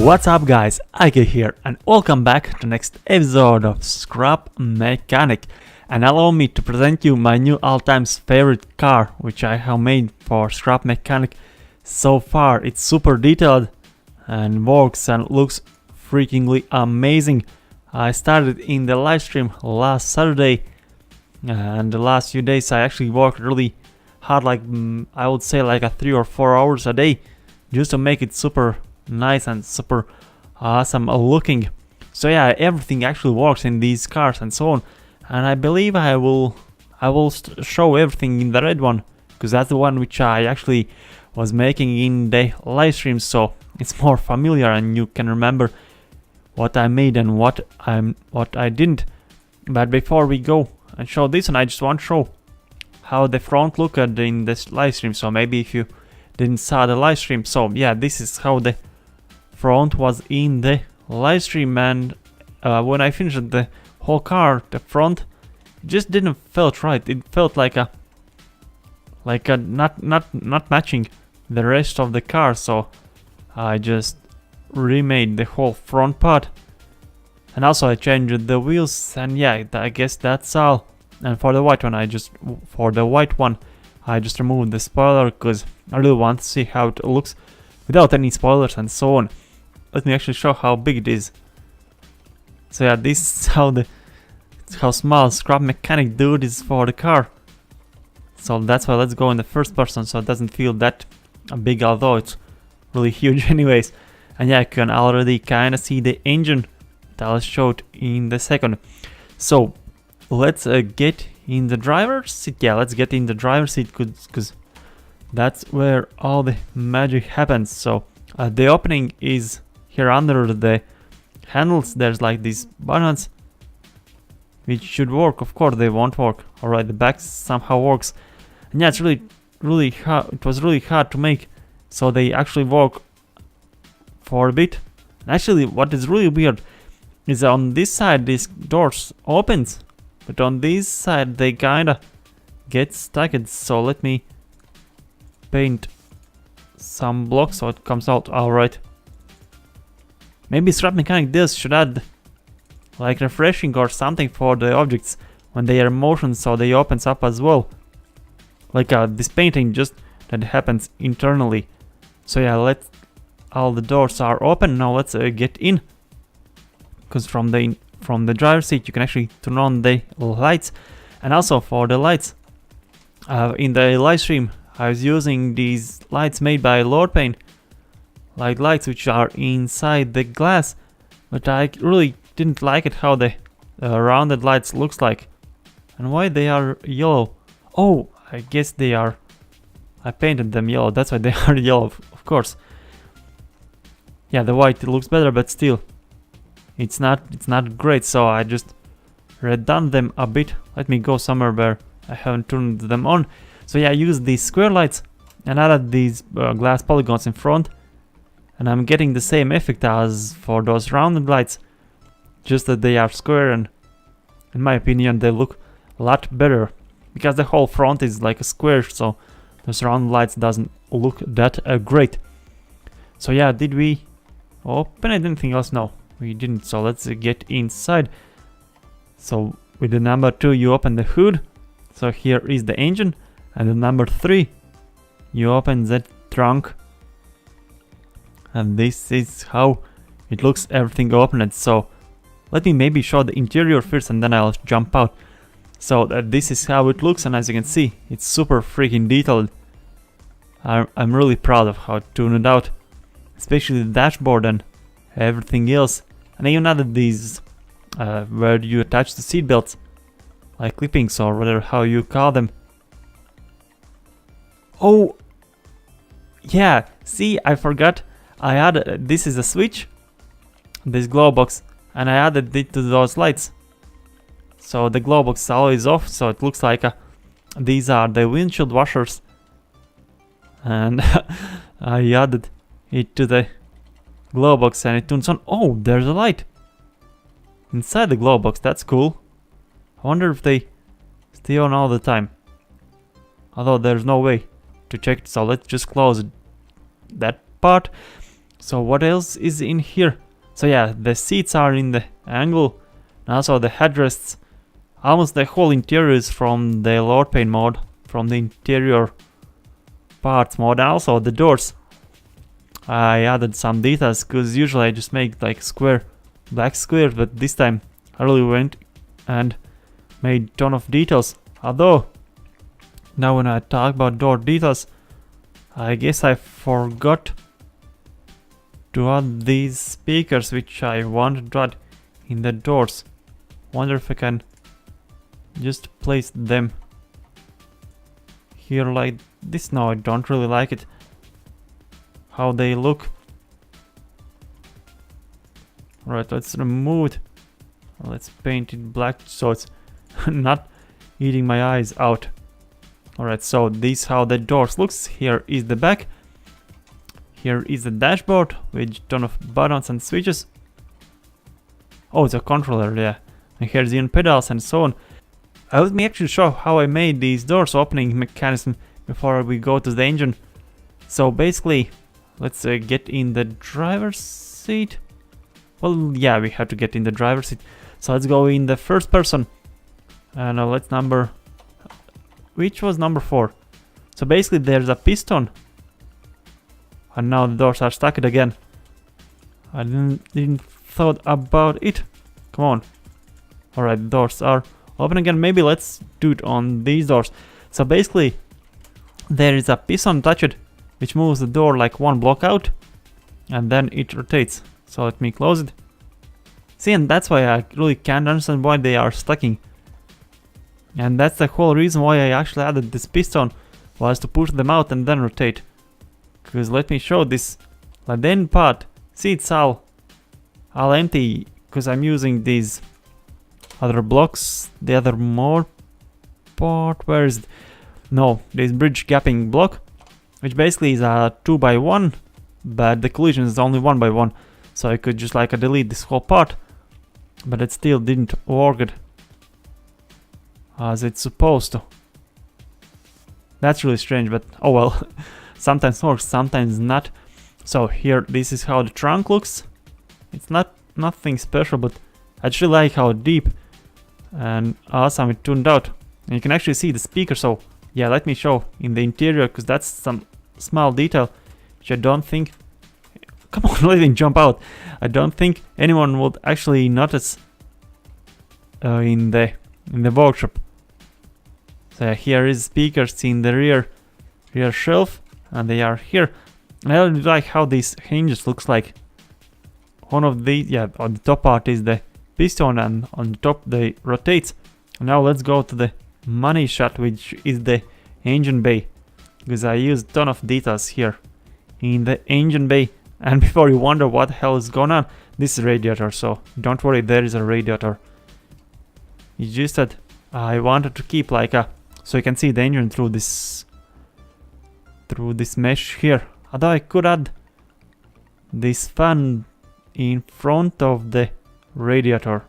What's up guys, Ike here and welcome back to next episode of Scrap Mechanic, and allow me to present you my new all-time favorite car which I have made for Scrap Mechanic. So far it's super detailed and works and looks freakingly amazing. I started in the live stream last Saturday and the last few days I actually worked really hard, like I would say like 3 or 4 hours a day just to make it super nice and super awesome looking. So yeah, everything actually works in these cars and so on, and I believe I will show everything in the red one because that's the one which I actually was making in the live stream, so it's more familiar and you can remember what I made and what I didn't. But before we go and show this one, I just want to show how the front looked in this live stream. So maybe if you didn't saw the live stream, so yeah, this is how the front was in the live stream, and when I finished the whole car, the front just didn't felt right. It felt like a not matching the rest of the car, so I just remade the whole front part, and also I changed the wheels, and yeah, I guess that's all. And for the white one, I just removed the spoiler because I really want to see how it looks without any spoilers and so on. Let me actually show how big it is. So yeah, this is how small Scrap Mechanic dude is for the car. So that's why let's go in the first person so it doesn't feel that big, although it's really huge anyways. And yeah, you can already kind of see the engine that I'll show it in the second. So let's get in the driver's seat. Yeah, let's get in the driver's seat because that's where all the magic happens. So the opening is here under the handles. There's like these buttons which should work. Of course they won't work. Alright, the back somehow works. And yeah, it's really hard. It was really hard to make, so they actually work for a bit. And actually what is really weird is on this side these doors opens, but on this side they kinda get stuck. So let me paint some blocks so it comes out alright. Maybe Scrap Mechanic should add like refreshing or something for the objects when they are in motion, so they opens up as well. Like this painting just that happens internally. So yeah, all the doors are open. Now let's get in, because from the driver's seat you can actually turn on the lights. And also for the lights, in the live stream I was using these lights made by Lord Paint, like lights which are inside the glass, but I really didn't like it how the rounded lights looks like. And why they are yellow? Oh, I guess they are, I painted them yellow, that's why they are yellow, of course. Yeah, the white looks better, but still it's not great, so I just redone them a bit. Let me go somewhere where I haven't turned them on. So yeah, I used these square lights and added these glass polygons in front, and I'm getting the same effect as for those rounded lights, just that they are square, and in my opinion they look a lot better because the whole front is like a square, so those round lights doesn't look that great. So yeah, did we open anything else? No, we didn't. So let's get inside. So with the number 2 you open the hood, so here is the engine, and the number 3 you open the trunk, and this is how it looks, everything opened. So let me maybe show the interior first and then I'll jump out. So this is how it looks, and as you can see it's super freaking detailed. I'm really proud of how it turned out, especially the dashboard and everything else. And I even added these where you attach the seat belts, like clippings or whatever how you call them. Oh yeah, see, I forgot, I added, this is a switch, this glow box, and I added it to those lights. So the glow box is always off, so it looks like these are the windshield washers, and I added it to the glow box and it turns on. Oh, there's a light inside the glow box, that's cool. I wonder if they stay on all the time, although there's no way to check it, so let's just close that part. So what else is in here? So yeah, the seats are in the angle, and also the headrests. Almost the whole interior is from the Lord Paint mod, from the interior parts mod, and also the doors. I added some details, because usually I just make like square, black square, but this time I really went and made ton of details. Although, now when I talk about door details, I guess I forgot to add these speakers which I wanted to add in the doors. Wonder if I can just place them here like this. No, I don't really like it how they look. Alright, let's remove it. Let's paint it black so it's not eating my eyes out. Alright, so this how the doors looks. Here is the back. Here is the dashboard with ton of buttons and switches. Oh, it's a controller, yeah. And here's the pedals and so on. Let me actually show how I made these doors opening mechanism before we go to the engine. So basically, let's get in the driver's seat. Well, yeah, we have to get in the driver's seat. So let's go in the first person. And let's number... Which was number 4? So basically there's a piston. And now the doors are stuck again. I didn't thought about it. Come on. Alright, the doors are open again. Maybe let's do it on these doors. So basically, there is a piston attached, which moves the door like one block out, and then it rotates. So let me close it. See, and that's why I really can't understand why they are stacking. And that's the whole reason why I actually added this piston, was to push them out and then rotate. Because let me show this, like the end part, see it's all empty, because I'm using these other blocks, the other more part, where is it? No, this bridge gapping block, which basically is a 2x1, but the collision is only 1x1, so I could just like delete this whole part, but it still didn't work it as it's supposed to. That's really strange, but oh well. Sometimes works, sometimes not. So here, this is how the trunk looks. It's not nothing special, but I actually like how deep and awesome it turned out. And you can actually see the speaker, so yeah, let me show in the interior, because that's some small detail which I don't think... Come on, let me jump out. I don't think anyone would actually notice in the workshop. So yeah, here is speakers in the rear shelf, and they are here. And I really like how these hinges looks like. One of these, yeah, on the top part is the piston, and on the top they rotates. Now let's go to the money shot, which is the engine bay, because I used a ton of details here in the engine bay. And before you wonder what the hell is going on, this is radiator, so don't worry, there is a radiator. It's just that I wanted to keep like a, so you can see the engine through this mesh here. Although I could add this fan in front of the radiator.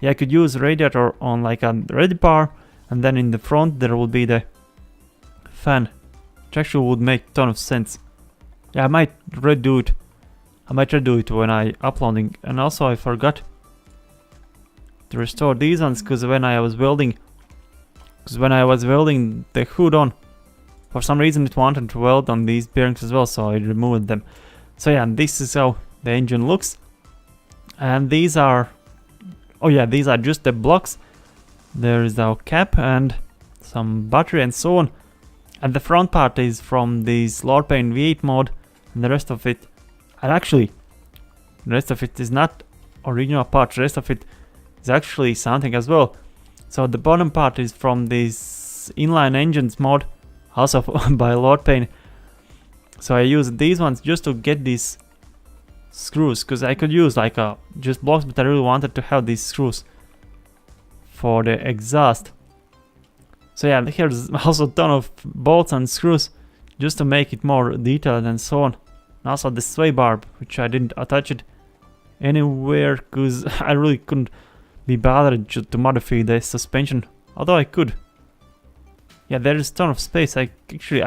Yeah, I could use radiator on like a ready bar, and then in the front there will be the fan, which actually would make a ton of sense. Yeah, I might redo it. I might redo it when I uploading. And also I forgot to restore these ones, because when I was welding the hood on, for some reason it wanted to weld on these bearings as well, so I removed them. So yeah, and this is how the engine looks. And these are, oh yeah, these are just the blocks. There is our cap and some battery and so on. And the front part is from this Lord Paint V8 mod, and the rest of it, and actually, the rest of it is not original part, the rest of it is actually something as well. So the bottom part is from this inline engines mod, also by Lord Paint. So I used these ones just to get these screws, because I could use like just blocks, but I really wanted to have these screws for the exhaust. So yeah, here's also a ton of bolts and screws just to make it more detailed and so on. And also the sway bar, which I didn't attach it anywhere because I really couldn't be bothered to modify the suspension, although I could. Yeah, there is a ton of space. I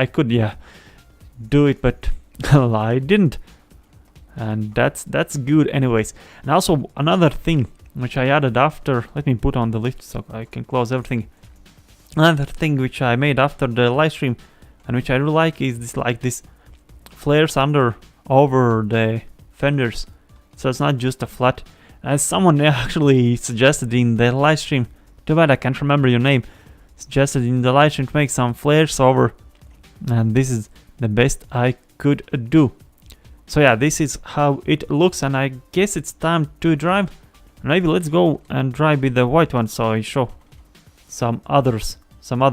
could, yeah, do it, but I didn't. and that's good anyways. And also another thing which I added after, let me put on the lift so I can close everything. Another thing which I made after the live stream and which I really like is this flares over the fenders, so it's not just a flat. As someone actually suggested in the live stream, too bad I can't remember your name, suggested in the live stream to make some flares over, and this is the best I could do. So yeah, this is how it looks, and I guess it's time to drive. Maybe let's go and drive with the white one so I show some other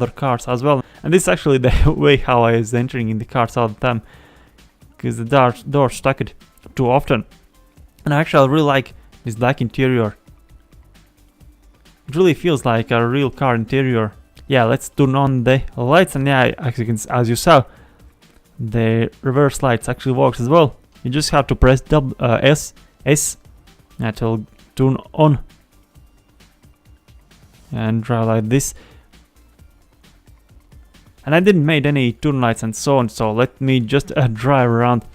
cars as well. And this is actually the way how I was entering in the cars all the time, because the door stuck it too often. And actually I really like this black interior. It really feels like a real car interior. Yeah, let's turn on the lights, and yeah, as you saw, the reverse lights actually works as well. You just have to press S, that will turn on and drive like this. And I didn't make any turn lights and so on, so let me just drive around.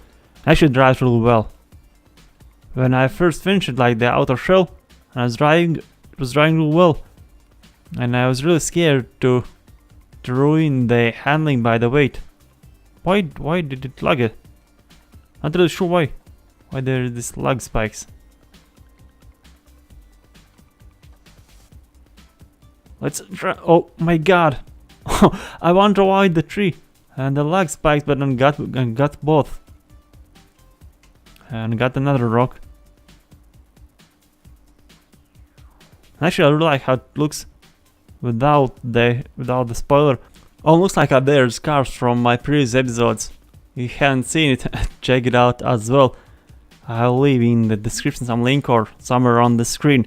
Actually drives really well. When I first finished like the outer shell, and I was driving, it was driving really well, and I was really scared to ruin the handling by the weight. Why did it lag it? Not really sure why there is this lag spikes. Let's try. Oh my god. I want to avoid the tree and the lag spikes, but then got both. And got another rock. Actually, I really like how it looks without the spoiler. Oh, looks like there's cars from my previous episodes. If you haven't seen it, check it out as well. I'll leave in the description some link or somewhere on the screen.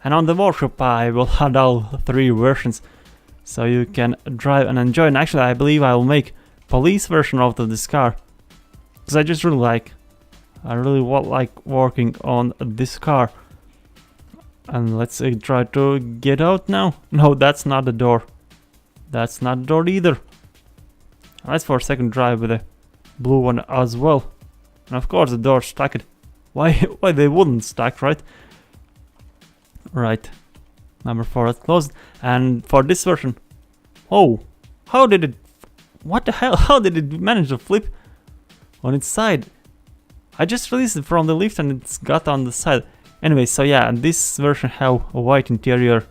And on the workshop I will add all 3 versions, so you can drive and enjoy. And actually I believe I will make police version of this car, because I just really like working on this car. And let's try to get out now. No, that's not the door. That's not the door either. Let's for a second drive with the blue one as well. And of course the door stuck it. Why they wouldn't stack, right? Right. Number 4 is closed. And for this version, oh, how did it? What the hell? How did it manage to flip on its side? I just released it from the lift and it's got on the side. Anyway, so yeah, and this version have a white interior.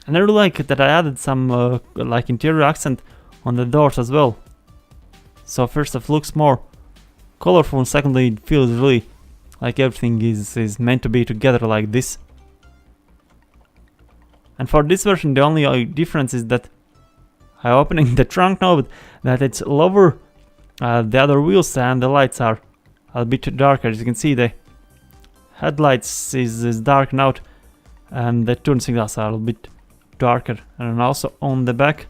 And I really like that I added some like interior accent on the doors as well. So first it looks more colorful, and secondly it feels really like everything is meant to be together like this. And for this version the only difference is that I'm opening the trunk now, but that it's lower the other wheels, and the lights are a bit darker. As you can see, the headlights is darkened out, and the turn signals are a bit darker, and also on the back.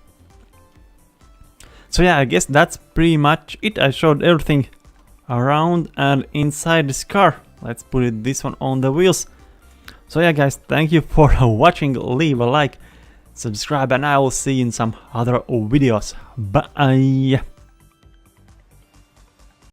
So yeah, I guess that's pretty much it. I showed everything around and inside this car. Let's put this one on the wheels. So yeah guys, thank you for watching. Leave a like, subscribe, and I will see you in some other videos. Bye.